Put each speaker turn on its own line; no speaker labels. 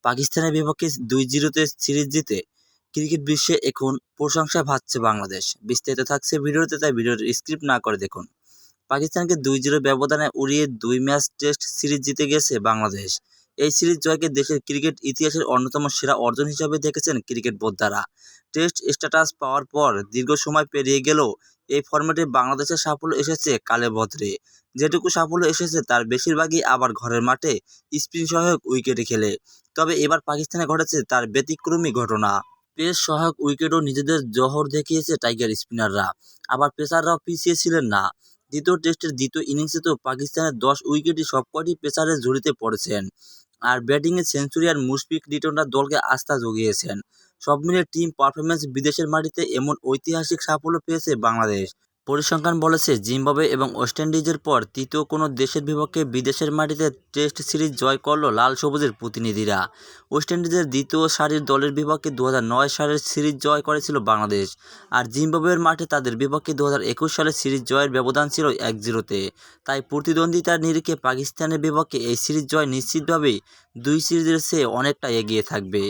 পাকিস্তানের বিপক্ষে 2-0 সিরিজ জিতে ক্রিকেট বিশ্বে এখন প্রশংসায় ভাসছে বাংলাদেশ। বিস্তারিত থাকছে ভিডিওতে, তাই ভিডিওর স্ক্রিপ্ট না করে দেখুন। পাকিস্তানকে 2-0 ব্যবধানে উড়িয়ে 2 ম্যাচ টেস্ট সিরিজ জিতে গেছে বাংলাদেশ। এই সিরিজ জয়কে দেশের ক্রিকেট ইতিহাসের অন্যতম সেরা অর্জন হিসেবে দেখেছেন ক্রিকেট বোদ্ধারা। টেস্ট স্ট্যাটাস পাওয়ার পর দীর্ঘ সময় পেরিয়ে গেলেও এই ফরম্যাটে বাংলাদেশের সাফল্য এসেছে কালে ভদ্রে। যেটুকু সাফল্য এসেছে তার বেশিরভাগই আবার ঘরের মাঠে স্পিন সহায়ক উইকেটে খেলে। তবে এবার পাকিস্তানে ঘটেছে তার ব্যতিক্রমী ঘটনা। পেস সহায়ক উইকেটও নিজেদের জোহর দেখিয়েছে টাইগার স্পিনাররা। আবার পেসাররাও পিছিয়ে ছিলেন না। দ্বিতীয় টেস্টের দ্বিতীয় ইনিংসে তো পাকিস্তানের 10 উইকেটই সবকটি পেসারের ঝুড়িতে পড়েছেন। আর ব্যাটিংয়ে সেঞ্চুরি আর মুশফিক লিটনরা দলকে আস্থা জুগিয়েছেন। সব মিলিয়ে টিম পারফরম্যান্স বিদেশের মাটিতে এমন ঐতিহাসিক সাফল্য পেয়েছে বাংলাদেশ। পরিসংখ্যান বলেছে, জিম্বাবুয়ে এবং ওয়েস্ট ইন্ডিজের পর তৃতীয় কোনো দেশের বিপক্ষে বিদেশের মাটিতে টেস্ট সিরিজ জয় করল লাল সবুজের প্রতিনিধিরা। ওয়েস্ট ইন্ডিজের দ্বিতীয় সারির দলের বিপক্ষে 2009 সালের সিরিজ জয় করেছিল বাংলাদেশ। আর জিম্বাবুয়ের মাঠে তাদের বিপক্ষে 2021 সালের সিরিজ জয়ের ব্যবধান ছিল 1-0-তে। তাই প্রতিদ্বন্দ্বিতার নিরিখে পাকিস্তানের বিপক্ষে এই সিরিজ জয় নিশ্চিতভাবেই দুই সিরিজের চেয়ে অনেকটা এগিয়ে থাকবে।